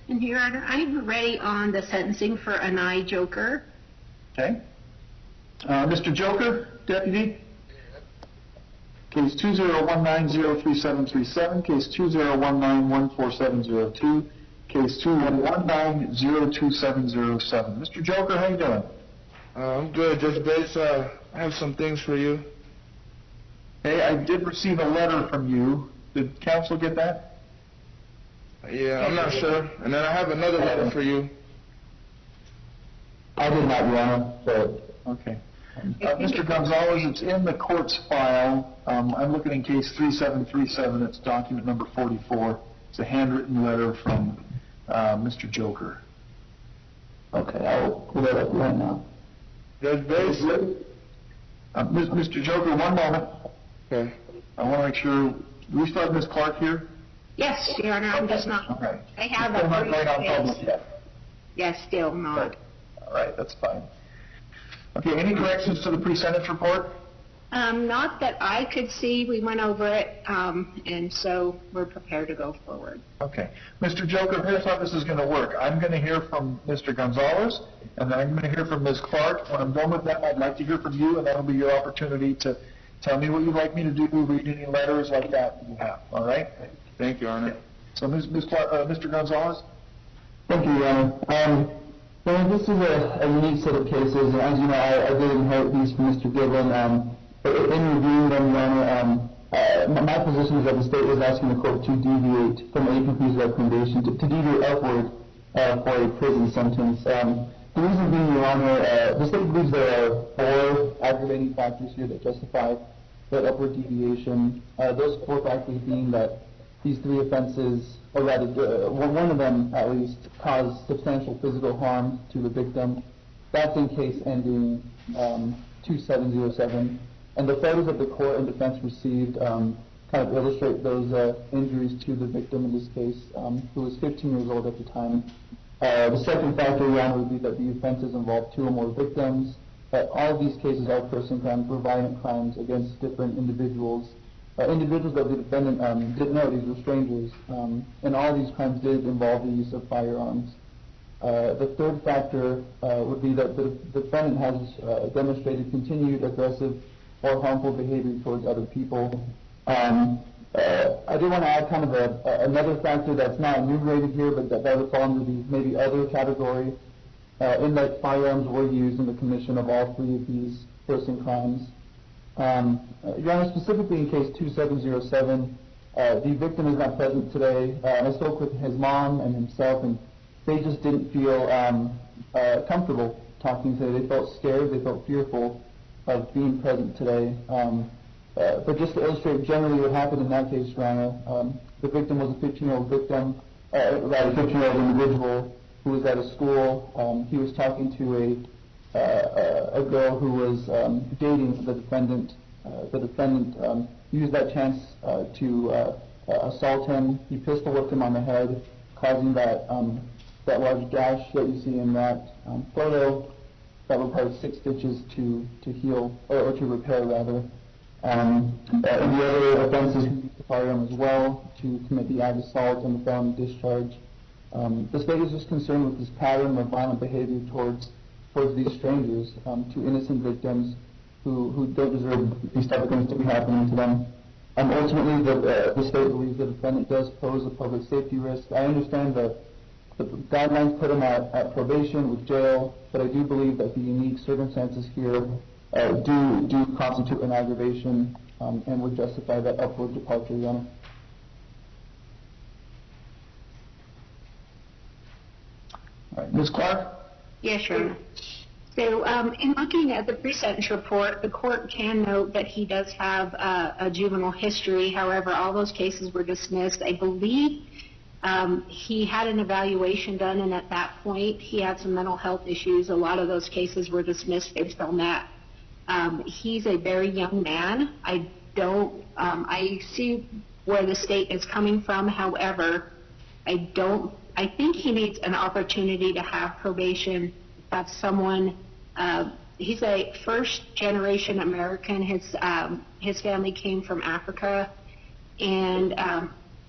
And Your Honor, I'm ready on the sentencing for Anai Joker. Okay. Mr. Joker, Deputy? Case 2019-03737, case 2019-14702, case 2119-02707. Mr. Joker, how you doing? I'm good, Judge Bates. I have some things for you. Hey, I did receive a letter from you. Did counsel get that? Yeah, I'm not sure. And then I have another letter for you. I did not, Your Honor. So, okay. Mr. Gonzalez, it's in the court's file. I'm looking in case 3737. It's document number 44. It's a handwritten letter from Mr. Joker. Okay, I'll pull that up right now. Judge Bates? Mr. Joker, one moment. Okay. I want to make sure. Do we still have Ms. Clark here? Yes, Your Honor, I'm just not. Okay. I have Still not a going on public yet. Yes, still not. All right, that's fine. Okay, any corrections to the pre-sentence report? Not that I could see. We went over it, and so we're prepared to go forward. Okay. Mr. Joker, here's how this is going to work. I'm going to hear from Mr. Gonzalez, and then I'm going to hear from Ms. Clark. When I'm done with them, I'd like to hear from you, and that'll be your opportunity to tell me what you'd like me to do, read any letters like that you have. All right? Thank you, Your Honor. So, Mr. Gonzalez? Thank you, Your Honor. Well, this is a unique set of cases, and as you know, I did inherit these from Mr. Giblin. But in reviewing them, Your Honor, my position is that the state was asking the court to deviate from APP's recommendation, to deviate upward for a prison sentence. The reason being, Your Honor, the state believes there are 4 aggravating factors here that justify that upward deviation. Those 4 factors being that these 3 offenses, or rather, one of them at least, caused substantial physical harm to the victim. That's in case ending 2707. And the photos that the court and defense received kind of illustrate those injuries to the victim in this case, who was 15 years old at the time. The second factor, Your Honor, would be that the offenses involved 2 or more victims. All of these cases are person crimes, were violent crimes against different individuals. Individuals that the defendant didn't know, these were strangers. And all of these crimes did involve the use of firearms. The third factor would be that the defendant has demonstrated continued aggressive or harmful behavior towards other people. I do want to add kind of another factor that's not enumerated here, but that would fall under the maybe other category, in that firearms were used in the commission of all 3 of these person crimes. Your Honor, specifically in case 2707, the victim is not present today. I spoke with his mom and himself, and they just didn't feel comfortable talking today. They felt scared, they felt fearful of being present today. But just to illustrate generally what happened in that case, Your Honor, the victim was a 15-year-old victim, a 15-year-old individual who was at a school. He was talking to a girl who was dating the defendant. The defendant used that chance to assault him. He pistol whipped him on the head, causing that large gash that you see in that photo. That required 6 stitches to heal, or to repair rather. And the other offenses, he used the firearm as well to commit the ag assault and the felony discharge. The state is just concerned with this pattern of violent behavior towards these strangers, to innocent victims who don't deserve these type of things to be happening to them. Ultimately, the state believes the defendant does pose a public safety risk. I understand the guidelines put him at probation with jail, but I do believe that the unique circumstances here do constitute an aggravation and would justify that upward departure, Your Honor. All right, Ms. Clark? Yes, Your Honor. So in looking at the pre-sentence report, the court can note that he does have a juvenile history. However, all those cases were dismissed. I believe he had an evaluation done, and at that point, he had some mental health issues. A lot of those cases were dismissed based on that. He's a very young man. I see where the state is coming from. However, I think he needs an opportunity to have probation, have someone. He's a first-generation American. His family came from Africa, and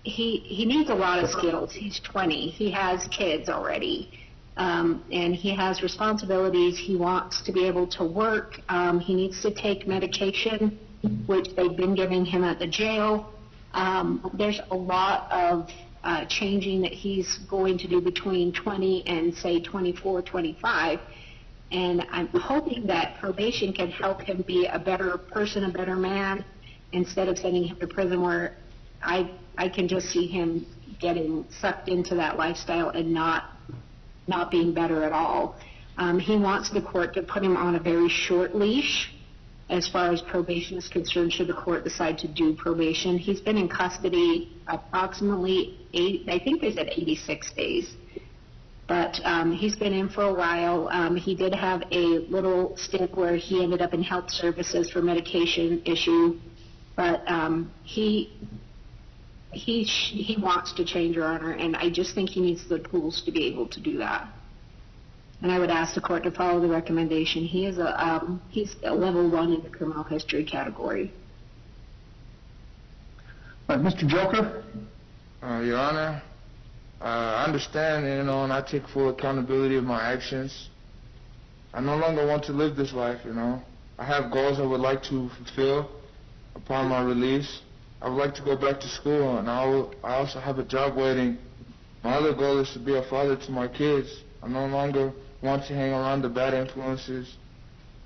he needs a lot of skills. He's 20. He has kids already. And he has responsibilities. He wants to be able to work. He needs to take medication, which they've been giving him at the jail. There's a lot of changing that he's going to do between 20 and, say, 24, 25. And I'm hoping that probation can help him be a better person, a better man, instead of sending him to prison where I can just see him getting sucked into that lifestyle and not being better at all. He wants the court to put him on a very short leash as far as probation is concerned, should the court decide to do probation. He's been in custody approximately 86 days. But he's been in for a while. He did have a little stint where he ended up in health services for medication issue. But he wants to change, Your Honor, and I just think he needs the tools to be able to do that. And I would ask the court to follow the recommendation. He's a level 1 in the criminal history category. Mr. Joker? Your Honor, I understand, and I take full accountability of my actions. I no longer want to live this life, I have goals I would like to fulfill upon my release. I would like to go back to school, and I also have a job waiting. My other goal is to be a father to my kids. I no longer want to hang around the bad influences.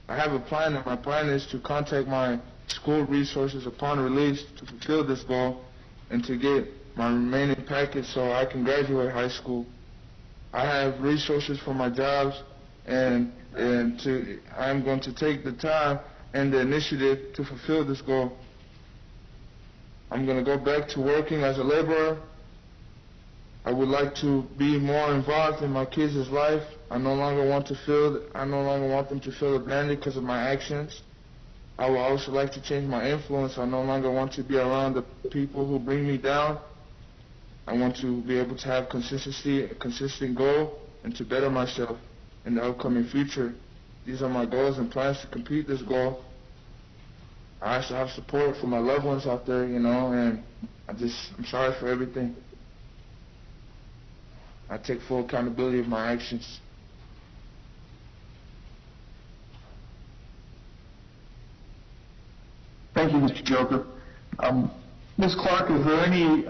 I have a plan, and my plan is to contact my school resources upon release to fulfill this goal and to get my remaining package so I can graduate high school. I have resources for my jobs, and I'm going to take the time and the initiative to fulfill this goal. I'm going to go back to working as a laborer. I would like to be more involved in my kids' life. I no longer want them to feel abandoned because of my actions. I would also like to change my influence. I no longer want to be around the people who bring me down. I want to be able to have consistency, a consistent goal, and to better myself in the upcoming future. These are my goals and plans to complete this goal. I also have support from my loved ones out there, and I'm sorry for everything. I take full accountability of my actions. Thank you, Mr. Joker. Ms. Clark, is there any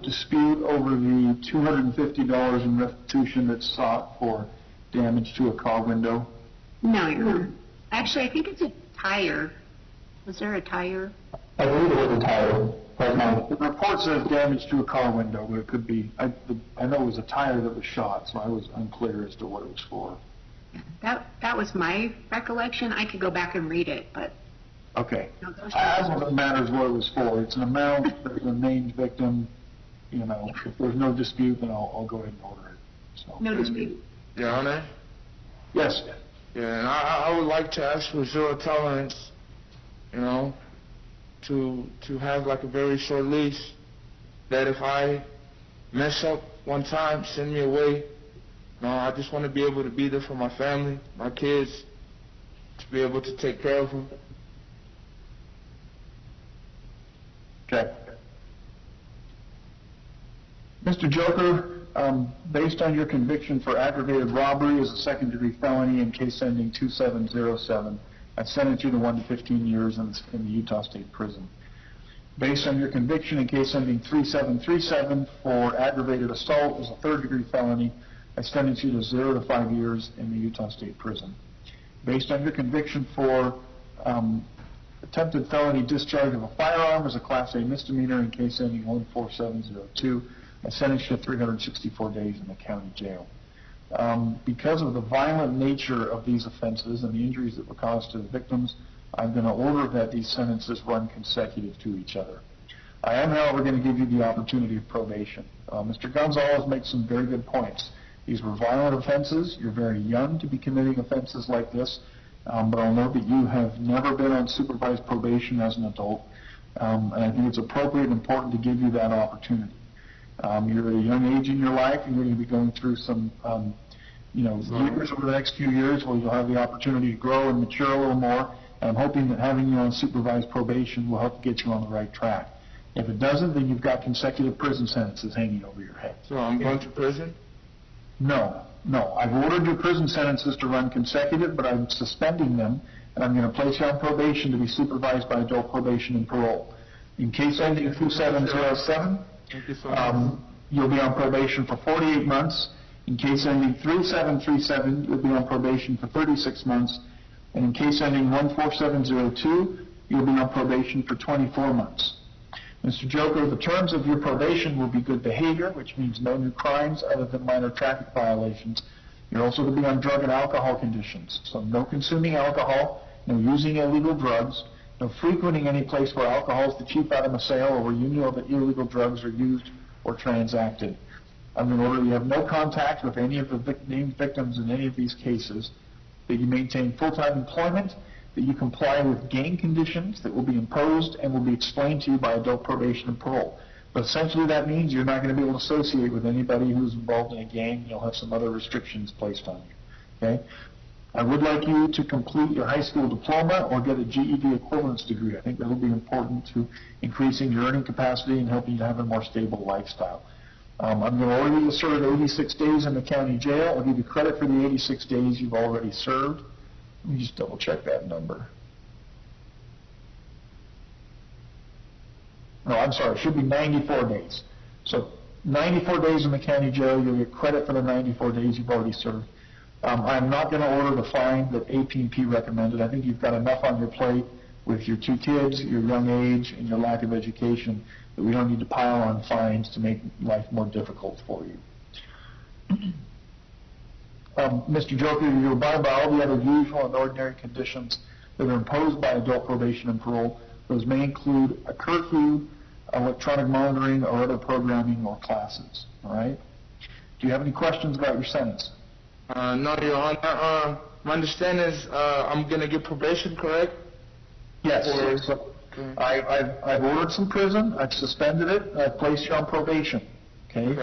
dispute over the $250 in restitution that's sought for damage to a car window? No, Your Honor. Actually, I think it's a tire. Was there a tire? I believe it was a tire. The report says damage to a car window, but it could be, I know it was a tire that was shot, so I was unclear as to what it was for. That was my recollection. I could go back and read it, but... Okay. No, As what matters what it was for. It's an amount, there's a named victim, if there's no dispute, then I'll go ahead and order it. So. No dispute. Your Honor? Yes. Yeah, and I would like to ask for zero tolerance, to have like a very short leash, that if I mess up one time, send me away. I just want to be able to be there for my family, my kids, to be able to take care of them. Okay. Mr. Joker, based on your conviction for aggravated robbery as a second-degree felony in case ending 2707, I sentence you to 1 to 15 years in the Utah State Prison. Based on your conviction in case ending 3737 for aggravated assault as a third-degree felony, I sentence you to 0 to 5 years in the Utah State Prison. Based on your conviction for attempted felony discharge of a firearm as a Class A misdemeanor in case ending 14702, I sentence you to 364 days in the county jail. Because of the violent nature of these offenses and the injuries that were caused to the victims, I'm going to order that these sentences run consecutive to each other. I am, however, going to give you the opportunity of probation. Mr. Gonzalez makes some very good points. These were violent offenses. You're very young to be committing offenses like this, but I'll note that you have never been on supervised probation as an adult, and I think it's appropriate and important to give you that opportunity. You're at a young age in your life, and you're going to be going through some years over the next few years where you'll have the opportunity to grow and mature a little more. And I'm hoping that having you on supervised probation will help get you on the right track. If it doesn't, then you've got consecutive prison sentences hanging over your head. So I'm going to prison? No. I've ordered your prison sentences to run consecutive, but I'm suspending them, and I'm going to place you on probation to be supervised by adult probation and parole. In case ending 2707, Thank you so much. you'll be on probation for 48 months. In case ending 3737, you'll be on probation for 36 months. And in case ending 14702, you'll be on probation for 24 months. Mr. Joker, the terms of your probation will be good behavior, which means no new crimes other than minor traffic violations. You're also to be on drug and alcohol conditions. So no consuming alcohol, no using illegal drugs, no frequenting any place where alcohol is the chief item of sale or where you know that illegal drugs are used or transacted. I'm going to order you have no contact with any of the named victims in any of these cases, that you maintain full-time employment, that you comply with gang conditions that will be imposed and will be explained to you by adult probation and parole. But essentially that means you're not going to be able to associate with anybody who's involved in a gang. You'll have some other restrictions placed on you. Okay? I would like you to complete your high school diploma or get a GED equivalence degree. I think that will be important to increasing your earning capacity and helping you to have a more stable lifestyle. I'm going to order you to serve 86 days in the county jail. I'll give you credit for the 86 days you've already served. Let me just double check that number. No, I'm sorry, it should be 94 days. So 94 days in the county jail, you'll get credit for the 94 days you've already served. I'm not going to order the fine that AP&P recommended. I think you've got enough on your plate with your 2 kids, your young age, and your lack of education that we don't need to pile on fines to make life more difficult for you. Mr. Joker, you abide by all the other usual and ordinary conditions that are imposed by adult probation and parole. Those may include a curfew, electronic monitoring, or other programming or classes. All right? Do you have any questions about your sentence? No, Your Honor. My understanding is I'm going to get probation, correct? Yes. Okay. I've ordered some prison. I've suspended it. I've placed you on probation. Okay?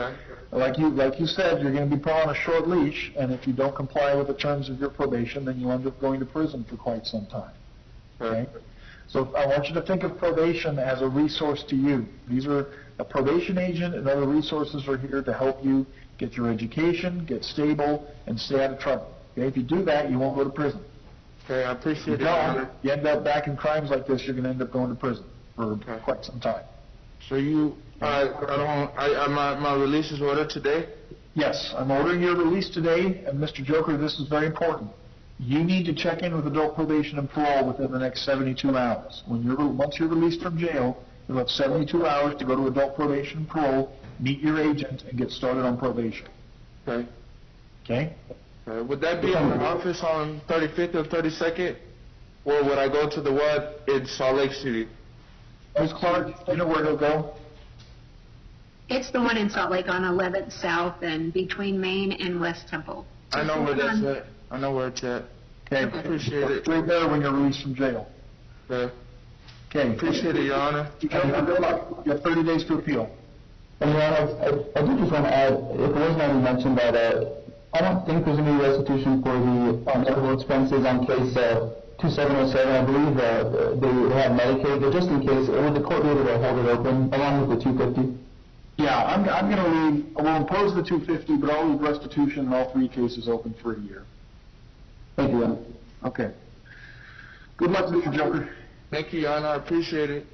Like you said, you're going to be put on a short leash, and if you don't comply with the terms of your probation, then you end up going to prison for quite some time. Okay? So I want you to think of probation as a resource to you. These are a probation agent and other resources are here to help you get your education, get stable, and stay out of trouble. Okay? If you do that, you won't go to prison. Okay, I appreciate it. You end up back in crimes like this, you're going to end up going to prison for quite some time. So my release is ordered today? Yes, I'm ordering your release today, and Mr. Joker, this is very important. You need to check in with adult probation and parole within the next 72 hours. Once you're released from jail, you'll have 72 hours to go to adult probation and parole, meet your agent, and get started on probation. Okay. Okay? Would that be in the office on 35th or 32nd? Or would I go to the one in Salt Lake City? Ms. Clark, do you know where he'll go? It's the one in Salt Lake on 11th South and between Main and West Temple. I know where that's at. I know where it's at. Okay. Appreciate it. Right there when you're released from jail. Okay. Okay. Appreciate it, Your Honor. Good luck. You have 30 days to appeal. And Your Honor, I do just want to add, if it wasn't already mentioned that I don't think there's any restitution for the medical expenses on case 2707. I believe they have Medicaid, but just in case, would the court be able to hold it open along with the 250? Yeah, I'm going to leave, we'll impose the 250, but I'll leave restitution in all 3 cases open for a year. Thank you, Your Honor. Okay. Good luck, Mr. Joker. Thank you, Your Honor. I appreciate it.